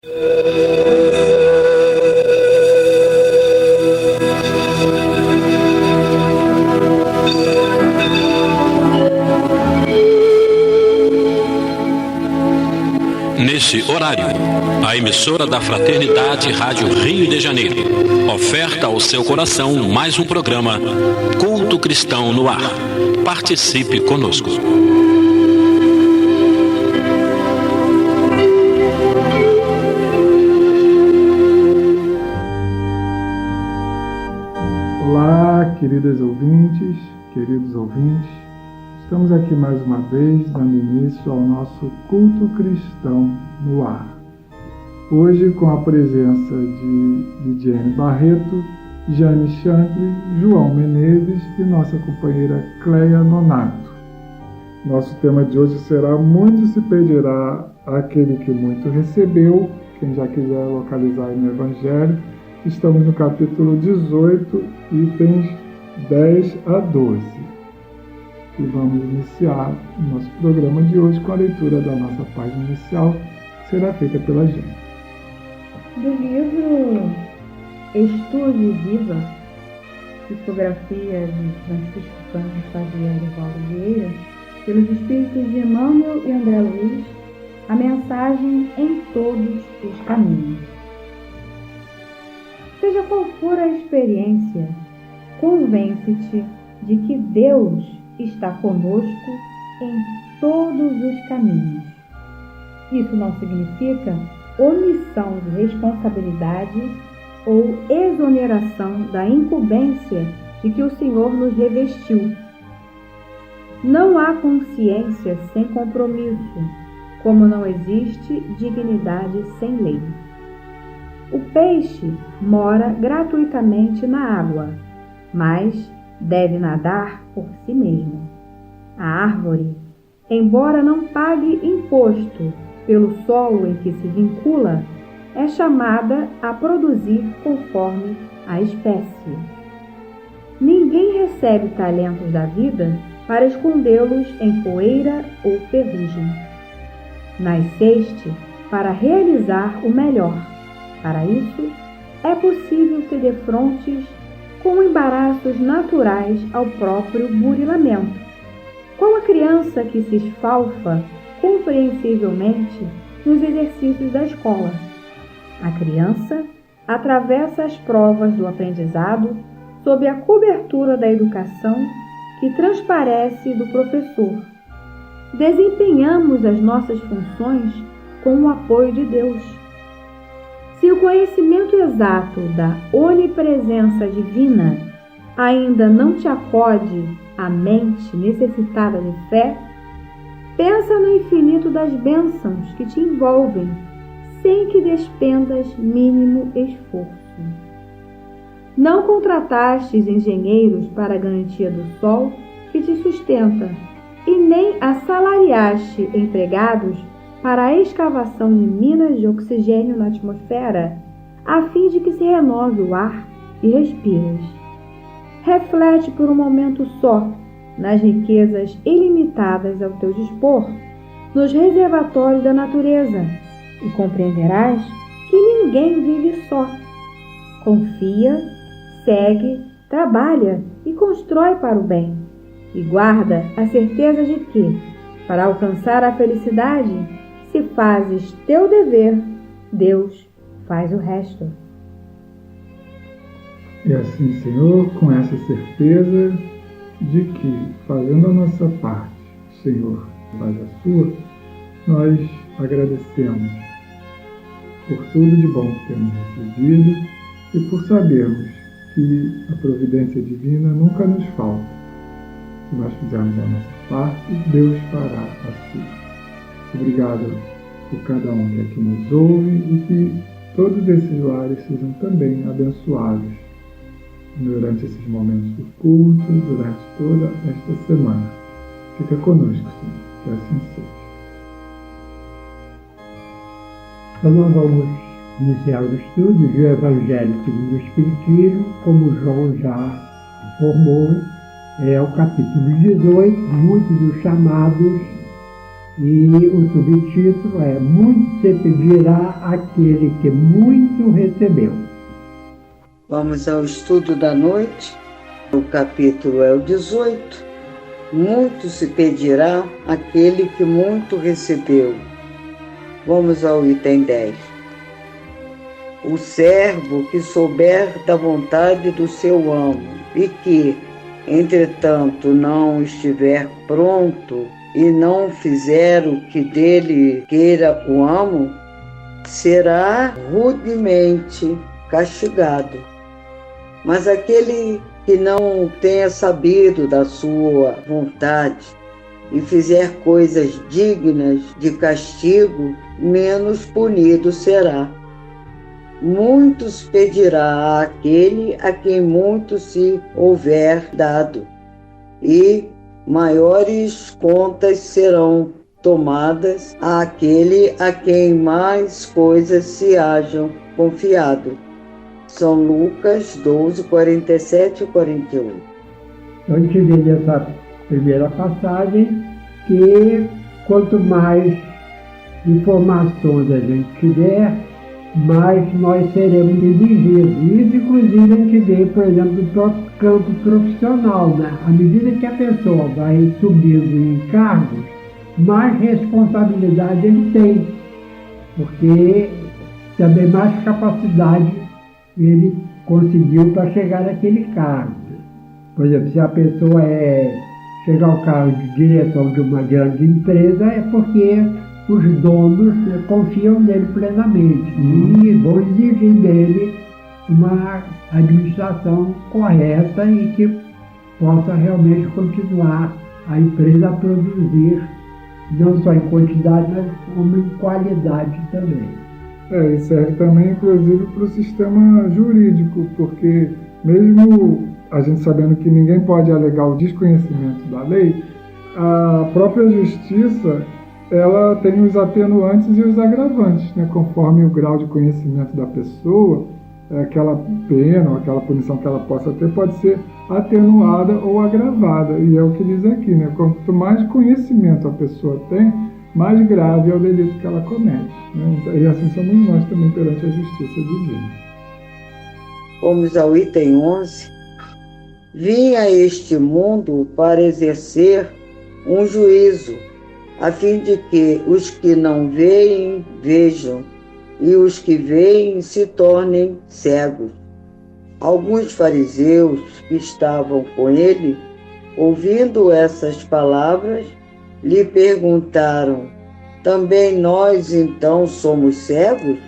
Nesse horário, a emissora da Fraternidade Rádio Rio de Janeiro oferta ao seu coração mais um programa Culto Cristão no Ar. Participe conosco. Olá, queridas ouvintes, queridos ouvintes. Estamos aqui mais uma vez, dando início ao nosso Culto Cristão no Ar. Hoje com a presença de Lidiane Barreto, Jane Chantre, João Menezes e nossa companheira Cleia Nonato. Nosso tema de hoje será Muito se pedirá àquele que muito recebeu. Quem já quiser localizar aí no Evangelho, estamos no capítulo 18, itens 10 a 12. E vamos iniciar o nosso programa de hoje com a leitura da nossa página inicial, que será feita pela gente. Do livro Estude Viva, psicografia de Francisco Cândido Xavier e Valdo Vieira, pelos espíritos de Emmanuel e André Luiz, a mensagem em todos os caminhos. Seja qual for a experiência, convence-te de que Deus está conosco em todos os caminhos. Isso não significa omissão de responsabilidade ou exoneração da incumbência de que o Senhor nos revestiu. Não há consciência sem compromisso, como não existe dignidade sem lei. O peixe mora gratuitamente na água, mas deve nadar por si mesmo. A árvore, embora não pague imposto pelo solo em que se vincula, é chamada a produzir conforme a espécie. Ninguém recebe talentos da vida para escondê-los em poeira ou ferrugem. Nasceste para realizar o melhor. Para isso, é possível se defrontes com embaraços naturais ao próprio burilamento, como a criança que se esfalfa compreensivelmente nos exercícios da escola. A criança atravessa as provas do aprendizado sob a cobertura da educação que transparece do professor. Desempenhamos as nossas funções com o apoio de Deus. Se o conhecimento exato da onipresença divina ainda não te acode à mente necessitada de fé, pensa no infinito das bênçãos que te envolvem, sem que despendas mínimo esforço. Não contratastes engenheiros para a garantia do sol que te sustenta, e nem assalariaste empregados para a escavação de minas de oxigênio na atmosfera, a fim de que se renove o ar e respires. Reflete por um momento só nas riquezas ilimitadas ao teu dispor, nos reservatórios da natureza, e compreenderás que ninguém vive só. Confia, segue, trabalha e constrói para o bem, e guarda a certeza de que, para alcançar a felicidade, se fazes teu dever, Deus faz o resto. E assim, Senhor, com essa certeza de que, fazendo a nossa parte, o Senhor faz a sua, nós agradecemos por tudo de bom que temos recebido e por sabermos que a providência divina nunca nos falta. Se nós fizermos a nossa parte, Deus fará a sua. Obrigado por cada um que aqui nos ouve e que todos esses lares sejam também abençoados durante esses momentos do culto, durante toda esta semana. Fica conosco, Senhor, que assim seja. Então nós vamos iniciar o estudo do Evangelho segundo o Espiritismo, como o João já informou, é o capítulo 18, muitos dos chamados E o subtítulo é Muito se pedirá àquele que muito recebeu. Vamos ao estudo da noite. O capítulo é o 18. Muito se pedirá àquele que muito recebeu. Vamos ao item 10. O servo que souber da vontade do seu amo e que, entretanto, não estiver pronto e não fizer o que dele queira o amo, será rudemente castigado. Mas aquele que não tenha sabido da sua vontade e fizer coisas dignas de castigo, menos punido será. Muitos pedirá àquele a quem muito se houver dado, e maiores contas serão tomadas àquele a quem mais coisas se hajam confiado. São Lucas 12, 47 e 41. Então a gente vê nessa primeira passagem que quanto mais informações a gente tiver, mais nós seremos exigidos. Isso, inclusive, a gente vê, por exemplo, no próprio campo profissional, né? À medida que a pessoa vai subindo em cargos, mais responsabilidade ele tem, porque também mais capacidade ele conseguiu para chegar naquele cargo. Por exemplo, se a pessoa chegar ao cargo de direção de uma grande empresa, é porque os donos confiam nele plenamente e vão exigir dele uma administração correta e que possa realmente continuar a empresa a produzir, não só em quantidade, mas como em qualidade também. E serve também, inclusive, para o sistema jurídico, porque mesmo a gente sabendo que ninguém pode alegar o desconhecimento da lei, a própria justiça ela tem os atenuantes e os agravantes, né? Conforme o grau de conhecimento da pessoa, aquela pena ou aquela punição que ela possa ter pode ser atenuada ou agravada, e é o que diz aqui, né? Quanto mais conhecimento a pessoa tem, mais grave é o delito que ela comete, né? E assim somos nós também perante a justiça divina. Vamos ao item 11. Vim a este mundo para exercer um juízo, a fim de que os que não veem, vejam, e os que veem se tornem cegos. Alguns fariseus que estavam com ele, ouvindo essas palavras, lhe perguntaram: também nós então somos cegos?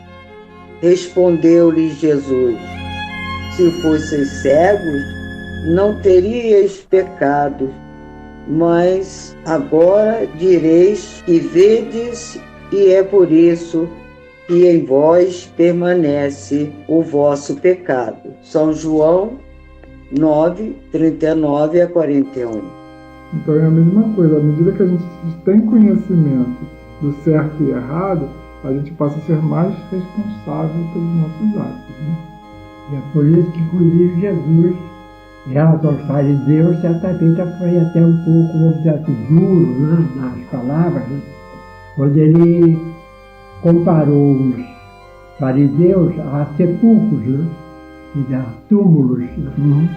Respondeu-lhe Jesus: se fosseis cegos, não teríeis pecado. Mas agora direis que vedes, e é por isso que em vós permanece o vosso pecado. São João 9, 39 a 41. Então é a mesma coisa, à medida que a gente tem conhecimento do certo e errado, a gente passa a ser mais responsável pelos nossos atos, né? E é por isso que, inclusive, Jesus, em relação aos fariseus, certamente foi até um pouco, vamos dizer assim, duro, né, nas palavras, né? Quando ele comparou os fariseus a sepulcros, né? A túmulos, né?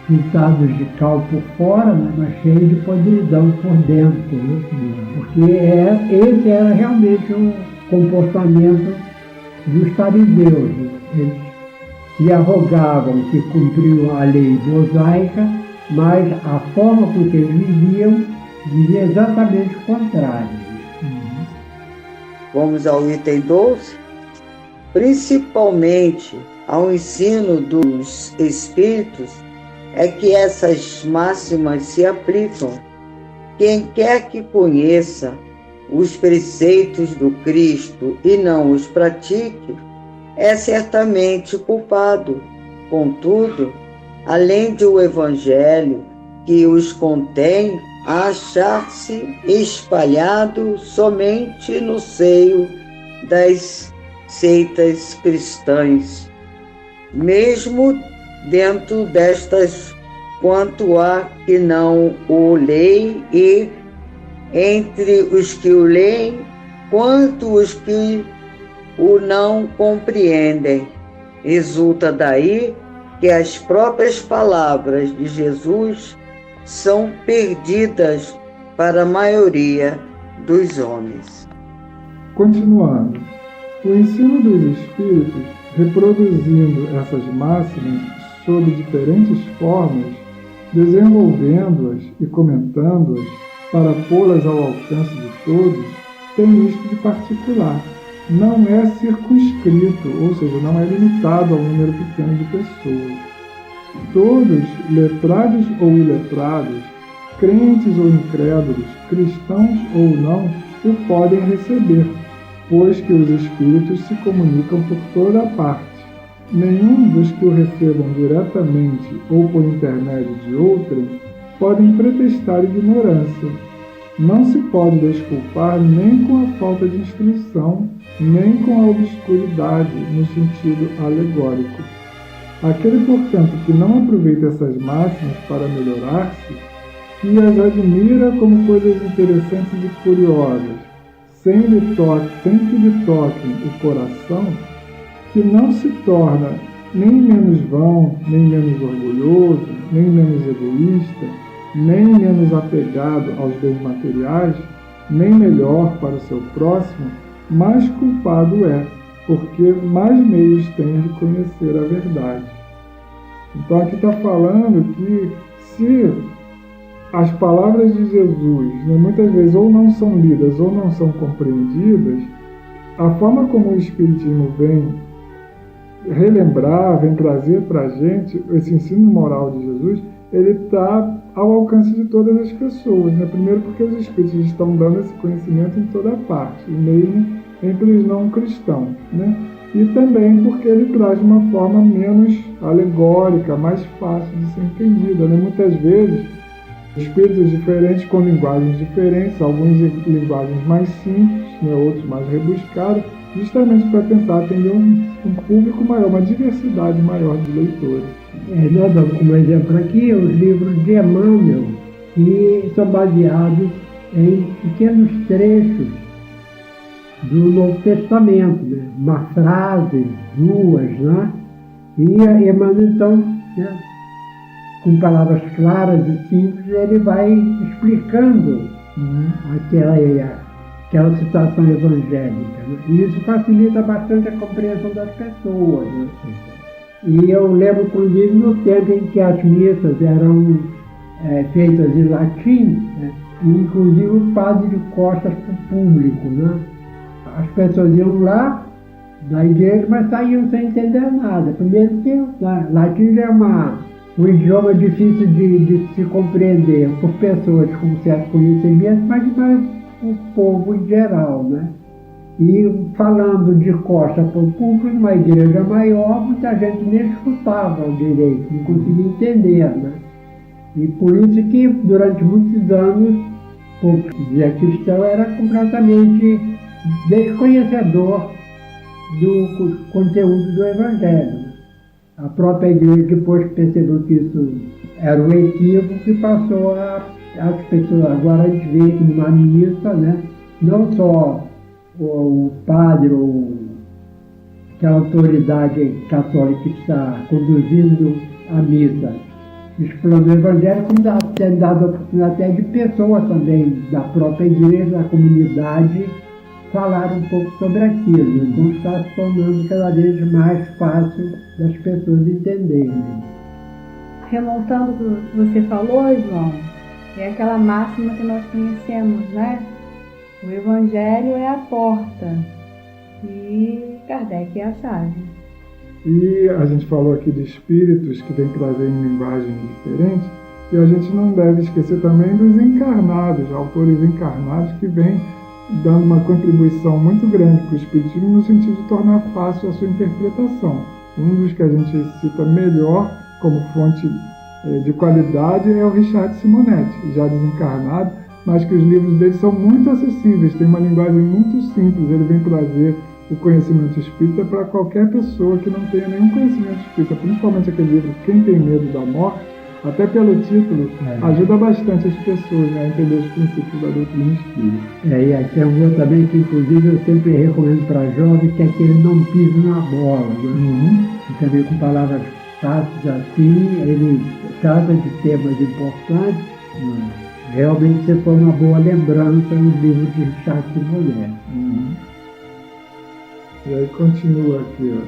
Pintados de cal por fora, né? Mas cheios de podridão por dentro, né? Porque esse era realmente o comportamento dos fariseus, né? Eles se arrogavam que cumpriam a lei mosaica, mas a forma com que eles viviam dizia exatamente o contrário. Vamos ao item 12. Principalmente ao ensino dos Espíritos é que essas máximas se aplicam. Quem quer que conheça os preceitos do Cristo e não os pratique, é certamente culpado. Contudo, além de o Evangelho que os contém, achar-se espalhado somente no seio das seitas cristãs, mesmo dentro destas, quanto há que não o leem e entre os que o leem, quanto os que o não compreendem. Resulta daí que as próprias palavras de Jesus são perdidas para a maioria dos homens. Continuando, o ensino dos Espíritos, reproduzindo essas máximas sob diferentes formas, desenvolvendo-as e comentando-as para pô-las ao alcance de todos, tem isto de particular. Não é circunscrito, ou seja, não é limitado a um número pequeno de pessoas. Todos, letrados ou iletrados, crentes ou incrédulos, cristãos ou não, o podem receber, pois que os Espíritos se comunicam por toda a parte. Nenhum dos que o recebam diretamente ou por intermédio de outrem podem pretextar ignorância. Não se pode desculpar nem com a falta de instrução, nem com a obscuridade no sentido alegórico. Aquele, portanto, que não aproveita essas máximas para melhorar-se, que as admira como coisas interessantes e curiosas, sem que lhe toquem o coração, que não se torna nem menos vão, nem menos orgulhoso, nem menos egoísta, nem menos apegado aos bens materiais, nem melhor para o seu próximo, mais culpado é, porque mais meios tem de conhecer a verdade. Então aqui está falando que se as palavras de Jesus, muitas vezes ou não são lidas ou não são compreendidas, a forma como o Espiritismo vem relembrar, vem trazer para a gente esse ensino moral de Jesus, ele está ao alcance de todas as pessoas, né? Primeiro porque os Espíritos estão dando esse conhecimento em toda parte, e mesmo entre os não cristãos, né? E também porque ele traz uma forma menos alegórica, mais fácil de ser entendida, né? Muitas vezes, espíritos diferentes com linguagens diferentes, alguns linguagens mais simples, né? Outros mais rebuscadas, justamente para tentar atender um público maior, uma diversidade maior de leitores. Nós damos como exemplo aqui os livros de Emmanuel, que são baseados em pequenos trechos do Novo Testamento, né? Uma frase, duas, né? E Emmanuel, então, né? Com palavras claras e simples, ele vai explicando aquela situação evangélica, né? E isso facilita bastante a compreensão das pessoas, né? E eu lembro, inclusive, no tempo em que as missas eram feitas em latim, né? E inclusive o padre de costas para o público, né? As pessoas iam lá na igreja, mas saíam sem entender nada. Primeiro porque latim já é um idioma difícil de se compreender por pessoas com certo conhecimento, mas o povo em geral, né? E falando de costas para o público, numa igreja maior, muita gente nem escutava direito, não conseguia entender, né? E por isso que durante muitos anos o povo cristão era completamente desconhecedor do conteúdo do Evangelho. A própria igreja depois percebeu que isso era um equívoco e passou as pessoas, agora a gente vê que numa missa, né, não só o padre ou aquela autoridade católica que está conduzindo a missa explorando o Evangelho, como está sendo dada a oportunidade até de pessoas também da própria igreja, da comunidade, falar um pouco sobre aquilo. Então está se tornando cada vez mais fácil das pessoas entenderem. Remontando o que você falou, João, é aquela máxima que nós conhecemos, né? O Evangelho é a porta e Kardec é a chave. E a gente falou aqui de espíritos que tem que trazer em linguagens diferentes, e a gente não deve esquecer também dos encarnados, autores encarnados que vêm dando uma contribuição muito grande para o Espiritismo no sentido de tornar fácil a sua interpretação. Um dos que a gente cita melhor como fonte de qualidade é o Richard Simonetti, já desencarnado, mas que os livros dele são muito acessíveis, tem uma linguagem muito simples, ele vem trazer o conhecimento espírita para qualquer pessoa que não tenha nenhum conhecimento espírita, principalmente aquele livro Quem Tem Medo da Morte. até pelo título, ajuda bastante as pessoas, né, a entender os princípios da doutrina espírita. E aí tem um outro também que, inclusive, eu sempre recomendo para jovens, que é que ele não pise na bola, né? E também com palavras fáceis assim, ele trata de temas importantes. Realmente você foi uma boa lembrança no livro de Richard Simonier. E aí continua aqui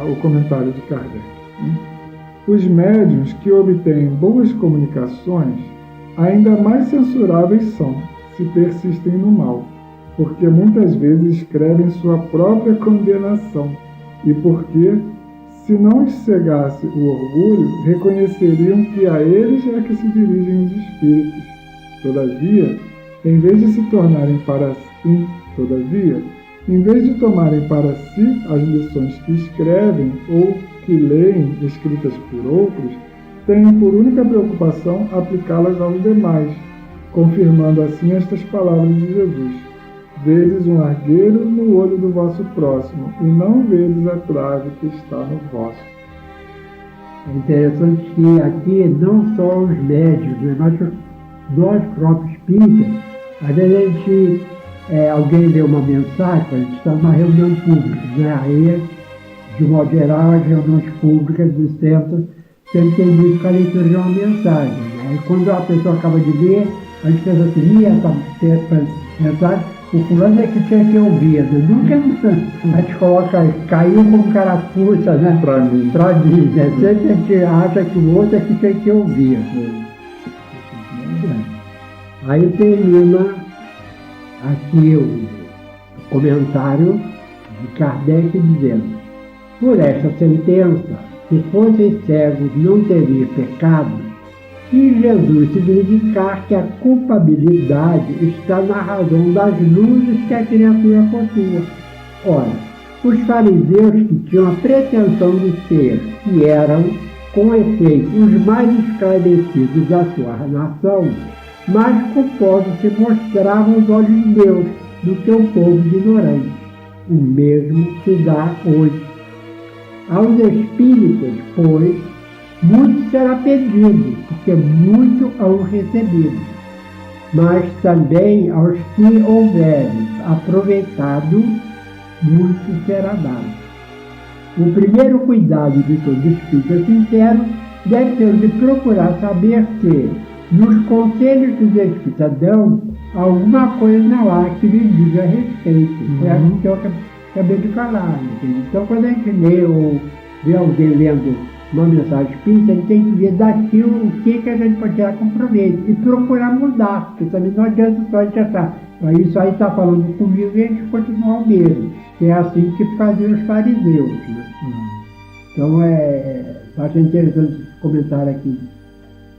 o comentário de Kardec. Os médiuns que obtêm boas comunicações ainda mais censuráveis são, se persistem no mal, porque muitas vezes escrevem sua própria condenação, e porque, se não os cegasse o orgulho, reconheceriam que a eles é que se dirigem os espíritos. Todavia, em vez de se tornarem para si, em vez de tomarem para si as lições que escrevem ou que leem escritas por outros, têm por única preocupação aplicá-las aos demais, confirmando assim estas palavras de Jesus: vedes um argueiro no olho do vosso próximo, e não vedes a trave que está no vosso. É interessante que aqui não só os médios, mas nós próprios espíritas, às vezes a gente, alguém lê uma mensagem, a gente está numa reunião pública, né? Aí, de modo geral, as reuniões públicas do centro sempre tem muito com a leitura de uma mensagem, né? E quando a pessoa acaba de ler, a gente pensa assim, essa mensagem, o fulano é que tinha que ouvir, né? Nunca a gente coloca, caiu como carapuça, né? Para mim, né? Sempre a gente acha que o outro é que tinha que ouvir. Aí termina aqui o comentário de Kardec dizendo: por esta sentença, se fossem cegos não teriam pecado, e Jesus significar que a culpabilidade está na razão das luzes que a criatura possua. Ora, os fariseus que tinham a pretensão de ser, e eram, com efeito, os mais esclarecidos da sua nação, mais culposos se mostravam aos olhos de Deus do que o povo ignorante. O mesmo se dá hoje. Aos espíritas, pois, muito será pedido, porque muito hão recebido. Mas também aos que houverem aproveitado, muito será dado. O primeiro cuidado de todo espírito sincero deve ser o de procurar saber se, nos conselhos que os espíritas dão, alguma coisa não há que lhe diga a respeito. É aquilo que eu acabei de falar. Entende? Então, quando a gente lê ou vê alguém lendo uma mensagem espírita, a gente tem que ver daquilo o que a gente pode tirar com proveito e procurar mudar, porque também não adianta só a gente achar, isso aí está falando comigo e a gente continua o mesmo. É assim que faziam os fariseus. Né? Então, acho interessante esse comentário aqui,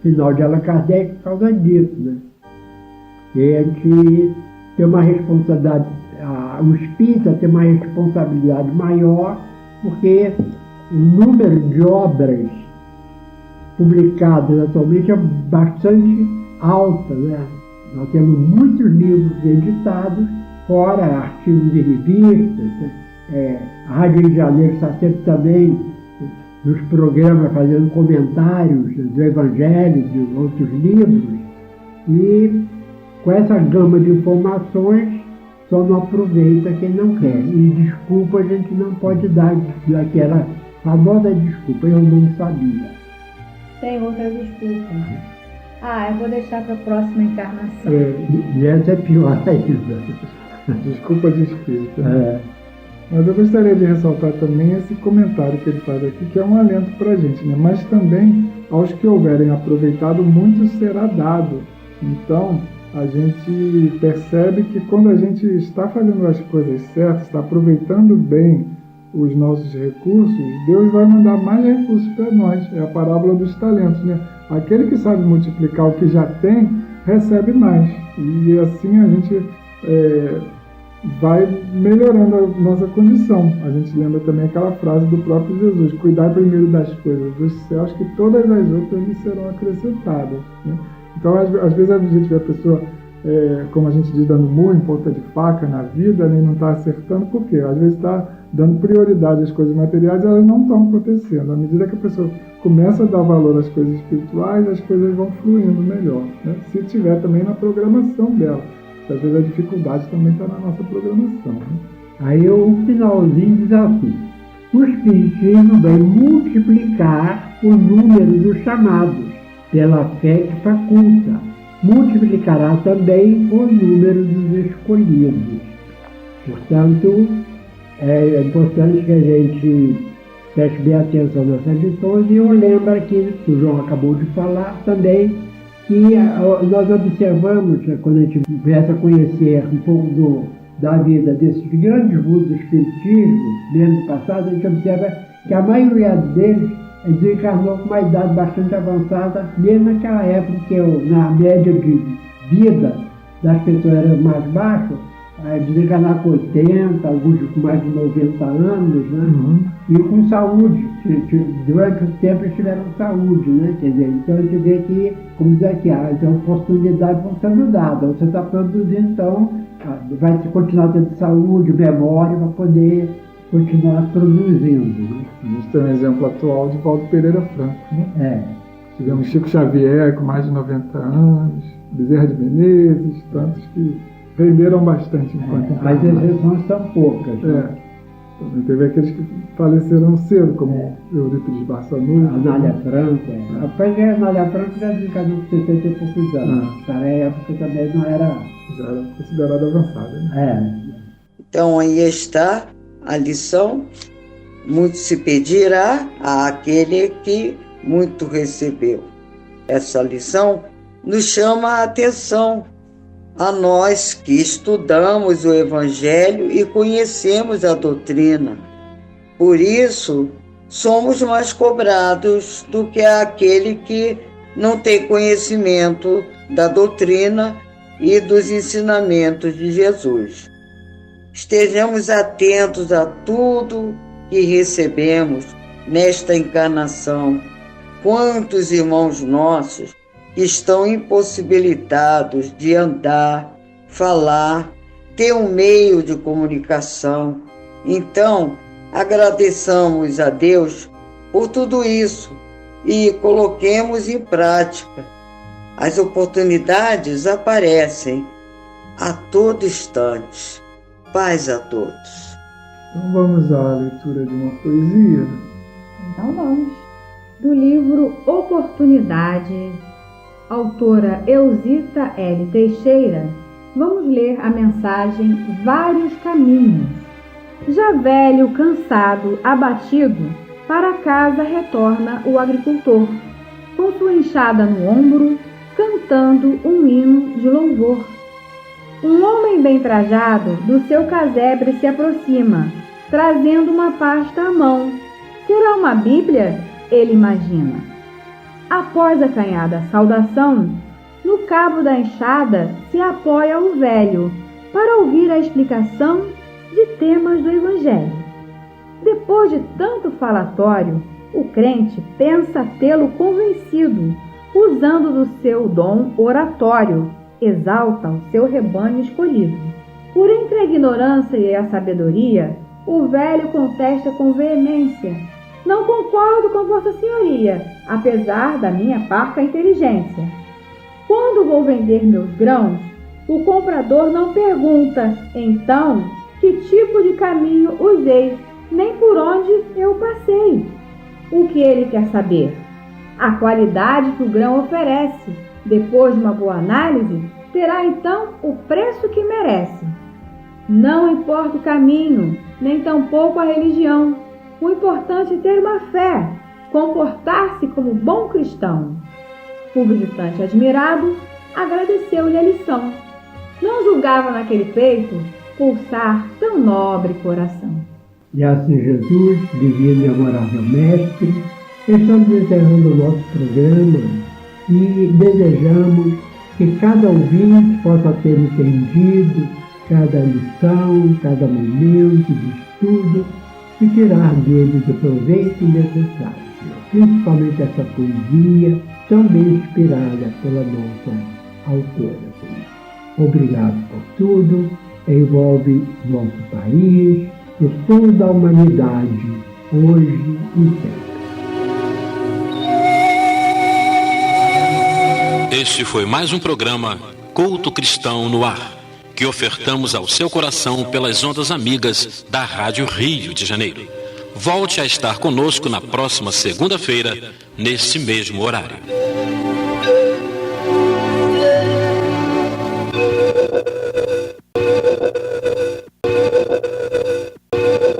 final de Allan Kardec, por causa disso, né? E a gente tem uma responsabilidade, o espírita tem uma responsabilidade maior, porque o número de obras publicadas atualmente é bastante alto, né? Nós temos muitos livros editados, fora artigos de revistas, né? A Rádio Rio de Janeiro está sempre também nos programas fazendo comentários do Evangelho, de outros livros, e com essa gama de informações só não aproveita quem não quer. E desculpa a gente não pode dar aquela famosa desculpa, eu não sabia. Tem outra desculpa. Eu vou deixar para a próxima encarnação. E essa é pior ainda. Desculpa de espírito. Mas eu gostaria de ressaltar também esse comentário que ele faz aqui, que é um alento para a gente, né? Mas também, aos que houverem aproveitado, muito será dado. Então, a gente percebe que quando a gente está fazendo as coisas certas, está aproveitando bem os nossos recursos, Deus vai mandar mais recursos para nós. É a parábola dos talentos, né? Aquele que sabe multiplicar o que já tem, recebe mais. E assim a gente vai melhorando a nossa condição. A gente lembra também aquela frase do próprio Jesus: cuidar primeiro das coisas dos céus, que todas as outras lhe serão acrescentadas, né? Então, às vezes a gente vê a pessoa como a gente diz, dando murro em ponta de faca na vida, nem não está acertando, por quê? Às vezes está dando prioridade às coisas materiais e elas não estão acontecendo. À medida que a pessoa começa a dar valor às coisas espirituais, as coisas vão fluindo melhor, né? Se tiver também na programação dela. Às vezes a dificuldade também está na nossa programação, né? Aí o finalzinho diz assim: o Espiritismo vem multiplicar o número dos chamados, pela fé que faculta. Multiplicará também o número dos escolhidos. Portanto, é importante que a gente preste bem atenção nessas lições, e eu lembro aqui que o João acabou de falar também, que nós observamos, quando a gente começa a conhecer um pouco da vida desses grandes vultos do Espiritismo, mesmo do passado, a gente observa que a maioria deles desencarnou com uma idade bastante avançada, mesmo naquela época que na média de vida das pessoas era mais baixa, desencarnar com 80, alguns com mais de 90 anos, né? E com saúde. Durante o tempo eles tiveram saúde, né? Quer dizer, então a gente vê que, como diz aqui, as oportunidades vão sendo dadas. Você está produzindo, então vai continuar tendo saúde, memória, para poder continuar produzindo, né? A gente tem um exemplo atual de Valdo Pereira Franco, né? Tivemos Chico Xavier com mais de 90 anos, Bezerra de Menezes, tantos que renderam bastante enquanto as exceções são poucas. Também teve aqueles que faleceram cedo, como Eurípides Barçanufo. Anália Franco. Rapaz, a Anália Franco já desencarnou com 60 e poucos anos. Para a época também não era... Já era considerada avançada, né? Então aí está a lição: muito se pedirá àquele que muito recebeu. Essa lição nos chama a atenção a nós que estudamos o Evangelho e conhecemos a doutrina. Por isso, somos mais cobrados do que aquele que não tem conhecimento da doutrina e dos ensinamentos de Jesus. Estejamos atentos a tudo que recebemos nesta encarnação. Quantos irmãos nossos que estão impossibilitados de andar, falar, ter um meio de comunicação. Então, agradeçamos a Deus por tudo isso e coloquemos em prática. As oportunidades aparecem a todo instante. Paz a todos. Então vamos à leitura de uma poesia. Então vamos. Do livro Oportunidade, autora Elzita L. Teixeira, vamos ler a mensagem Vários Caminhos. Já velho, cansado, abatido, para casa retorna o agricultor, com sua enxada no ombro, cantando um hino de louvor. Um homem bem trajado do seu casebre se aproxima, trazendo uma pasta à mão. Será uma Bíblia? Ele imagina. Após a acanhada saudação, no cabo da enxada se apoia o velho para ouvir a explicação de temas do Evangelho. Depois de tanto falatório, o crente pensa tê-lo convencido, usando do seu dom oratório, exalta o seu rebanho escolhido. Por entre a ignorância e a sabedoria, o velho contesta com veemência: não concordo com Vossa Senhoria, apesar da minha parca inteligência. Quando vou vender meus grãos, o comprador não pergunta, então, que tipo de caminho usei, nem por onde eu passei. O que ele quer saber? A qualidade que o grão oferece. Depois de uma boa análise, terá então o preço que merece. Não importa o caminho, nem tampouco a religião. O importante é ter uma fé, comportar-se como bom cristão. O visitante admirado agradeceu-lhe a lição. Não julgava naquele peito pulsar tão nobre coração. E assim, Jesus, divino e amorável Mestre, estamos encerrando o nosso programa e desejamos que cada ouvinte possa ter entendido cada lição, cada momento de estudo e tirar deles o proveito necessário, principalmente essa poesia tão bem inspirada pela nossa autora. Obrigado por tudo. Envolve nosso país e toda a humanidade, hoje e sempre. Este foi mais um programa Culto Cristão no Ar, que ofertamos ao seu coração pelas ondas amigas da Rádio Rio de Janeiro. Volte a estar conosco na próxima segunda-feira, nesse mesmo horário.